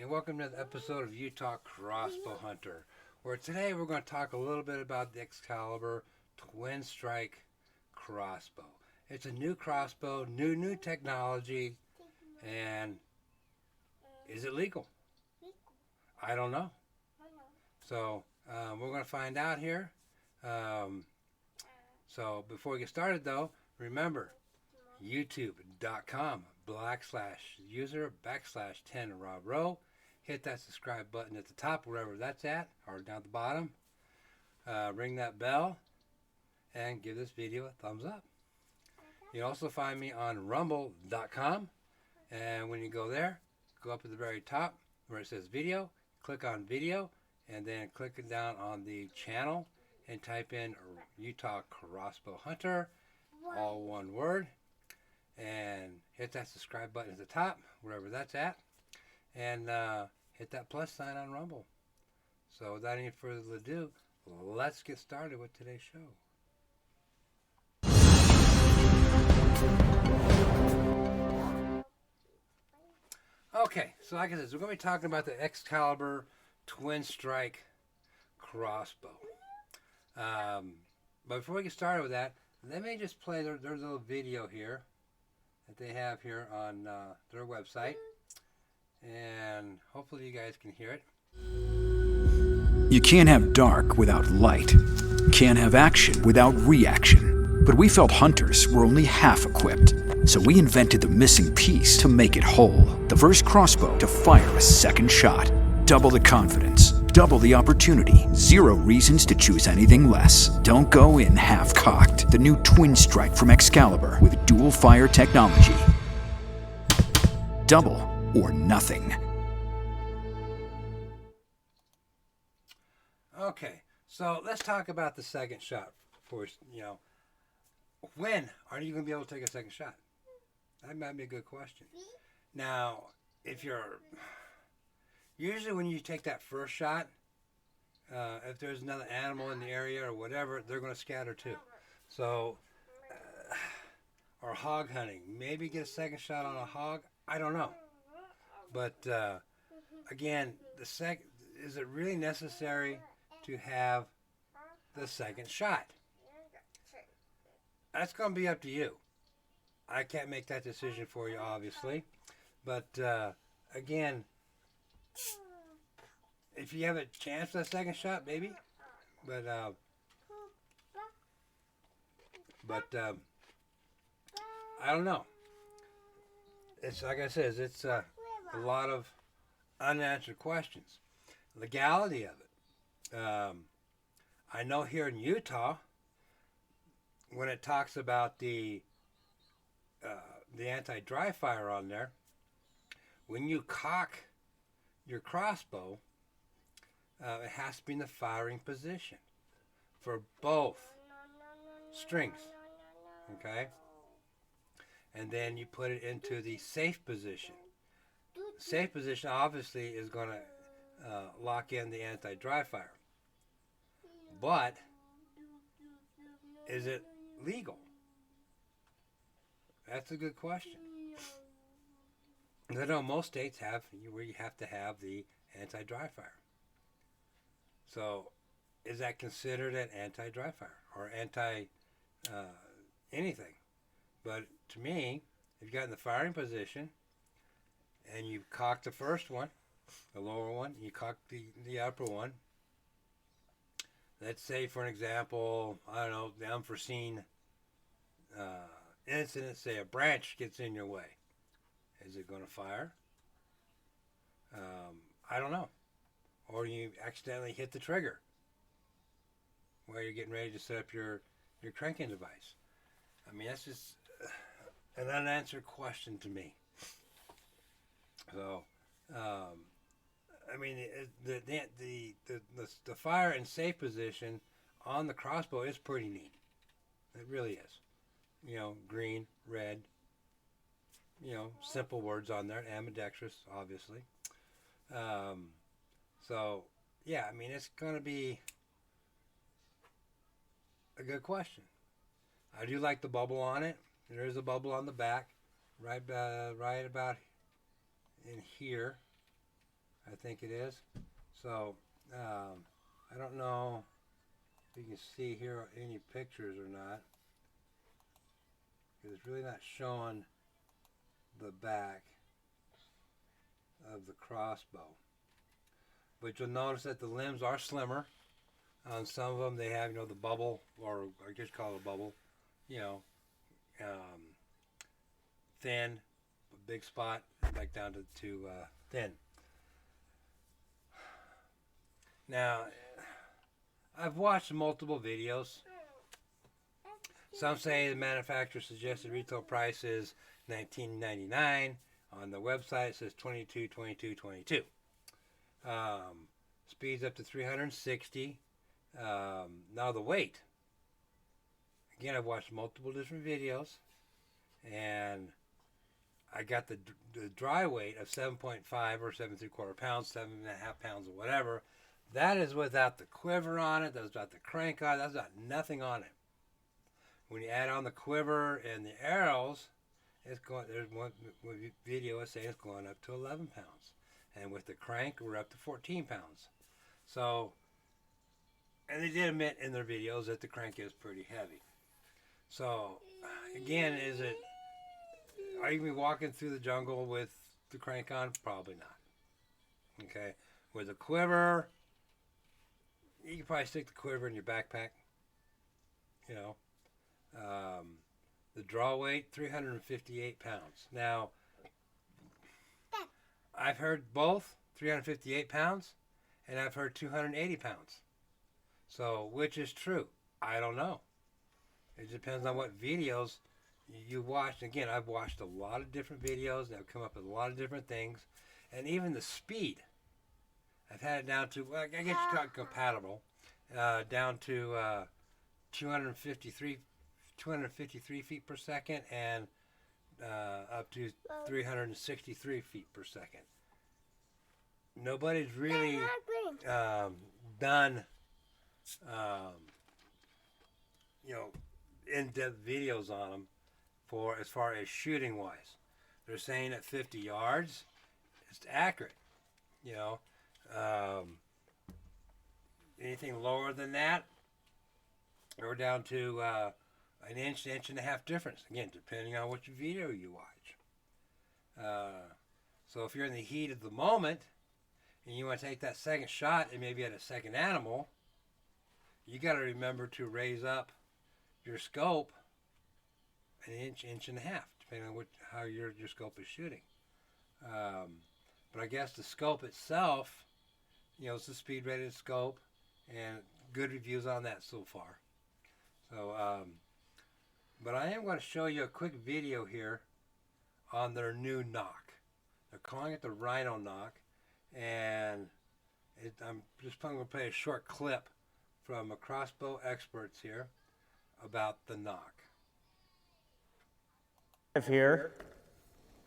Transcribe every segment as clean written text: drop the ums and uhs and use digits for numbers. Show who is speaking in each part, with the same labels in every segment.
Speaker 1: and welcome to the episode of Utah Crossbow Hunter, where today we're going to talk a little bit about the Excalibur Twinstrike Crossbow. It's a new crossbow, new technology, and is it legal? I don't know. So we're going to find out here. So before we get started though, remember youtube.com/user/10RobRowe. Hit that subscribe button at the top, wherever that's at, or down at the bottom. Ring that bell and give this video a thumbs up. You can also find me on rumble.com, and when you go there, go up to the very top where it says video, click on video, and then click down on the channel and type in Utah Crossbow Hunter, all one word, and hit that subscribe button at the top, wherever that's at, and hit that plus sign on Rumble. So without any further ado, let's get started with today's show. Okay, so like I said, we're going to be talking about the Excalibur Twinstrike Crossbow. But before we get started with that, let me just play their little video here that they have here on their website, and hopefully you guys can hear it.
Speaker 2: You can't have dark without light. Can't have action without reaction. But we felt hunters were only half equipped, so we invented the missing piece to make it whole. The first crossbow to fire a second shot. Double the confidence, double the opportunity, zero reasons to choose anything less. Don't go in half-cocked. The new Twinstrike from Excalibur with dual fire technology. Double or nothing.
Speaker 1: Okay, so let's talk about the second shot first. When are you going to be able to take a second shot? That might be a good question. Now, usually when you take that first shot, if there's another animal in the area or whatever, they're going to scatter too. So, or hog hunting, maybe get a second shot on a hog. I don't know. But again, is it really necessary to have the second shot? That's going to be up to you. I can't make that decision for you, obviously. But again, if you have a chance for a second shot, maybe. But I don't know. It's like I said, it's a lot of unanswered questions. Legality of it. I know here in Utah, when it talks about the anti-dry fire on there, when you cock your crossbow, it has to be in the firing position for both strings, okay? And then you put it into the safe position. Safe position obviously is going to lock in the anti-dry fire. But is it legal? That's a good question. I know most states have where you have to have the anti-dry fire. So is that considered an anti-dry fire or anti anything? But to me, if you got in the firing position and you cock the first one, the lower one, you cock the upper one. Let's say, for an example, I don't know, the unforeseen incident, say a branch gets in your way. Is it going to fire? I don't know. Or you accidentally hit the trigger while you're getting ready to set up your cranking device. I mean, that's just an unanswered question to me. So, I mean, the fire and safe position on the crossbow is pretty neat. It really is. Green, red. Simple words on there. Ambidextrous, obviously. So, yeah, I mean, it's going to be a good question. I do like the bubble on it. There is a bubble on the back, right about in here. I think it is. So I don't know if you can see here any pictures or not, because it's really not showing the back of the crossbow. But you'll notice that the limbs are slimmer. On some of them they have, you know, the bubble, or I just call it a bubble, you know, thin, big spot, back down to thin. Now, I've watched multiple videos. Some say the manufacturer suggested retail price is $19.99. On the website it says $22, $22, $22. Speeds up to 360. Now the weight. Again, I've watched multiple different videos, and I got the dry weight of 7.5 or 7.75 pounds, 7.5 pounds, or whatever. That is without the quiver on it. That's without the crank on it. That's got nothing on it. When you add on the quiver and the arrows, it's going. There's one video is saying it's going up to 11 pounds, and with the crank, we're up to 14 pounds. So, and they did admit in their videos that the crank is pretty heavy. So, again, are you going to be walking through the jungle with the crank on? Probably not. Okay, with a quiver, you can probably stick the quiver in your backpack. You know, the draw weight, 358 pounds. Now, I've heard both 358 pounds, and I've heard 280 pounds. So, which is true? I don't know. It depends on what videos you watch. Again, I've watched a lot of different videos, and I've come up with a lot of different things. And even the speed, I've had it down to, well, I guess it's not compatible, down to 253 feet per second and up to 363 feet per second. Nobody's really done, you know, in-depth videos on them for as far as shooting wise. They're saying at 50 yards, it's accurate. You know, anything lower than that, we're down to an inch and a half difference. Again, depending on which video you watch. So if you're in the heat of the moment and you want to take that second shot and maybe at a second animal, you got to remember to raise up your scope an inch and a half, depending on how your scope is shooting. But I guess the scope itself, you know, it's a speed rated scope, and good reviews on that so far. So, but I am going to show you a quick video here on their new knock. They're calling it the Rhino knock, and I'm just going to play a short clip from a Crossbow Experts here about the knock.
Speaker 3: Here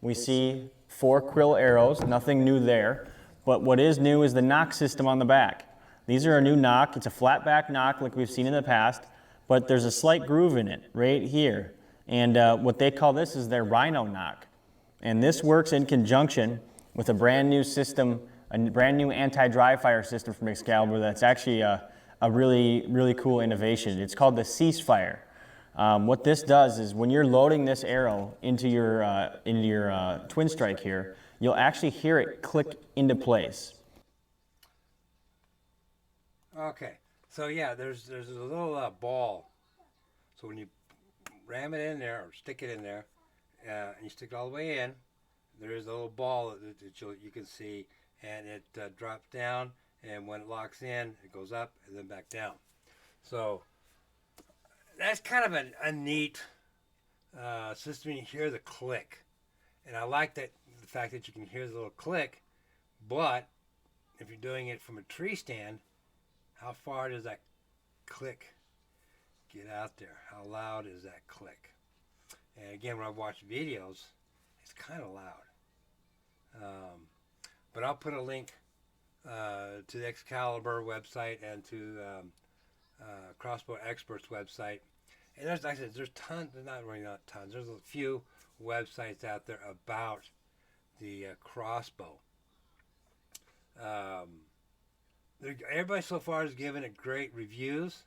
Speaker 3: we see 4 quill arrows, nothing new there, but what is new is the knock system on the back. These are a new knock. It's a flat back knock like we've seen in the past, but there's a slight groove in it right here, and what they call this is their Rhino knock, and this works in conjunction with a brand new system, a brand new anti-dry fire system from Excalibur that's actually a really cool innovation. It's called the ceasefire. What this does is when you're loading this arrow into your Twinstrike here, you'll actually hear it click into place.
Speaker 1: Okay, so yeah, there's a little ball. So when you ram it in there or stick it in there, and you stick it all the way in, there is a little ball that you can see, and it drops down, and when it locks in, it goes up and then back down. So that's kind of a neat system. You hear the click, and I like the fact that you can hear the little click. But if you're doing it from a tree stand, how far does that click get out there? How loud is that click? And again, when I watch videos, it's kind of loud. But I'll put a link to the Excalibur website and to Crossbow Experts website. And there's, like I said, there's tons, not tons, there's a few websites out there about the crossbow. Everybody so far has given it great reviews,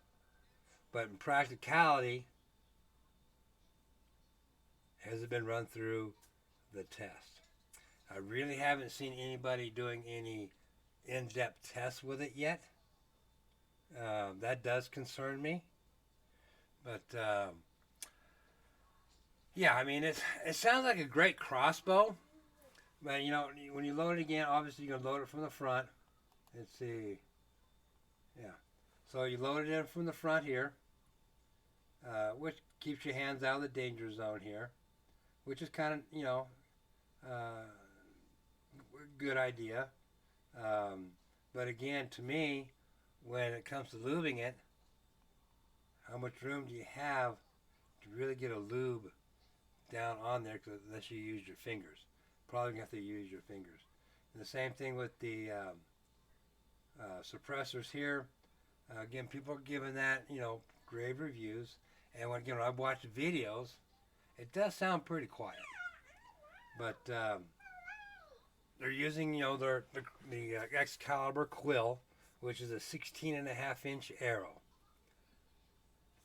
Speaker 1: but in practicality, has it been run through the test? I really haven't seen anybody doing any in-depth tests with it yet. That does concern me. But yeah, I mean, it sounds like a great crossbow. But you know, when you load it again, obviously you're gonna load it from the front. Let's see. Yeah. So you load it in from the front here, which keeps your hands out of the danger zone here, which is kind of, you know, good idea. But again, to me, when it comes to lubing it, how much room do you have to really get a lube down on there, unless you use your fingers? Probably gonna have to use your fingers. And the same thing with the suppressors here. Again, people are giving that, you know, grave reviews. And when, again, when I've watched videos, it does sound pretty quiet. But they're using, you know, the Excalibur quill, which is a 16.5-inch arrow.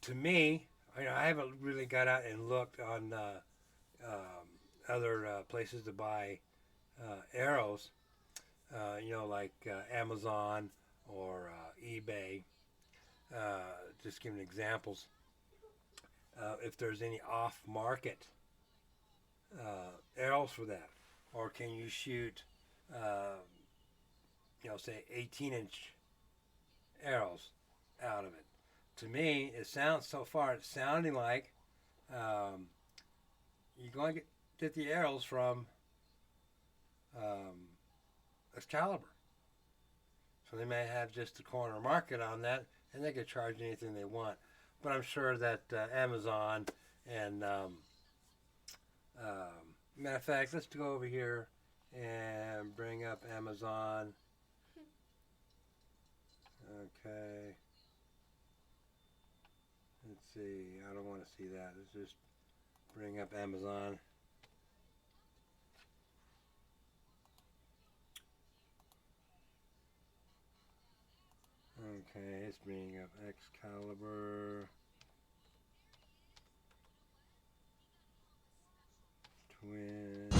Speaker 1: To me, you know, I haven't really got out and looked on other places to buy arrows, you know, like Amazon or eBay. Just giving examples. If there's any off-market arrows for that, or can you shoot, you know, say 18-inch arrows out of it? To me, it sounds, so far, it's sounding like you're going to get the arrows from Excalibur. So they may have just a corner market on that, and they could charge anything they want. But I'm sure that Amazon and, matter of fact, let's go over here and bring up Amazon. Okay. Let's see, I don't want to see that. Let's just bring up Amazon. Okay, it's bringing up Excalibur. Twinstrike.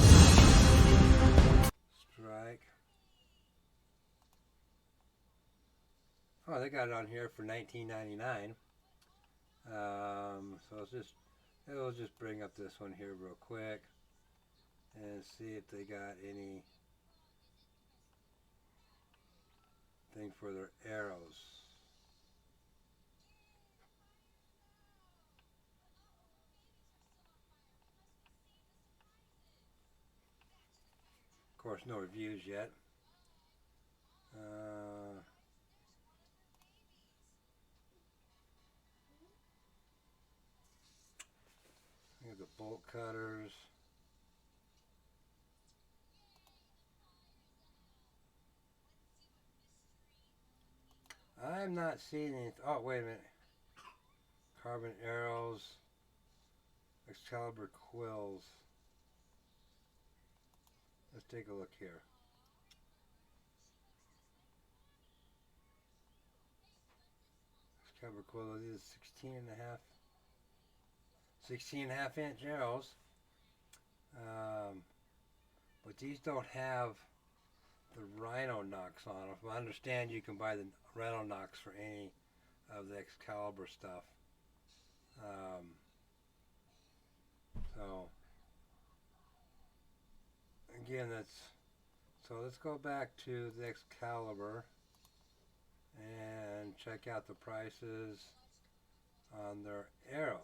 Speaker 1: Oh, they got it on here for $19.99. So it'll just bring up this one here real quick and see if they got any thing for their arrows. Of course, no reviews yet. Here's the bolt cutters. I'm not seeing anything. Oh, wait a minute. Carbon arrows. Excalibur quills. Let's take a look here. Excalibur quill. These are 16.5 inch arrows. But these don't have the Rhino knocks on them. I understand you can buy the Rhino knocks for any of the Excalibur stuff. So again, so let's go back to the Excalibur and check out the prices on their arrows.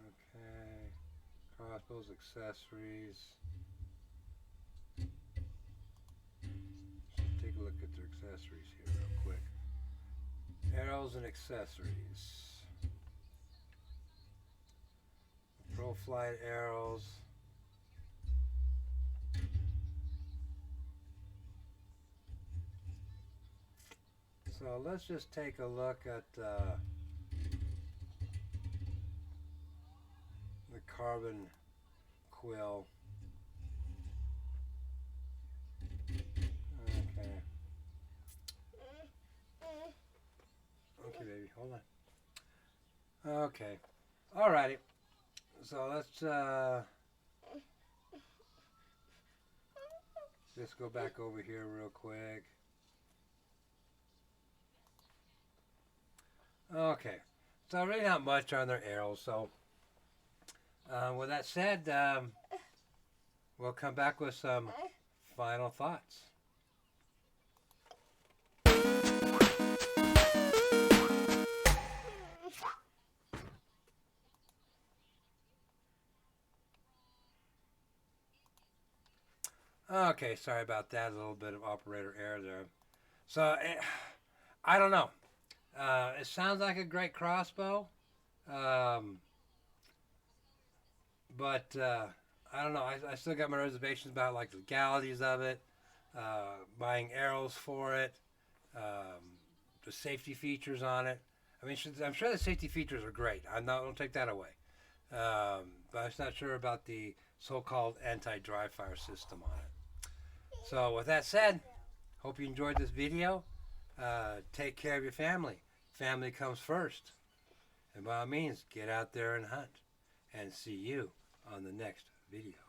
Speaker 1: Okay, crossbows, accessories. Let's take a look at their accessories here real quick. Arrows and accessories. Pro Flight arrows. So let's just take a look at the carbon quill. baby. Hold on. Okay. Alrighty. So let's just go back over here real quick. Okay. So really not much on their arrows. So with that said, we'll come back with some final thoughts. Okay, sorry about that. A little bit of operator error there. So, I don't know. It sounds like a great crossbow. But I don't know. I still got my reservations about like the legalities of it, buying arrows for it, the safety features on it. I mean, I'm sure the safety features are great. Don't take that away. But I'm not sure about the so-called anti-dry fire system on it. So with that said, hope you enjoyed this video. Take care of your family. Family comes first. And by all means, get out there and hunt. And see you on the next video.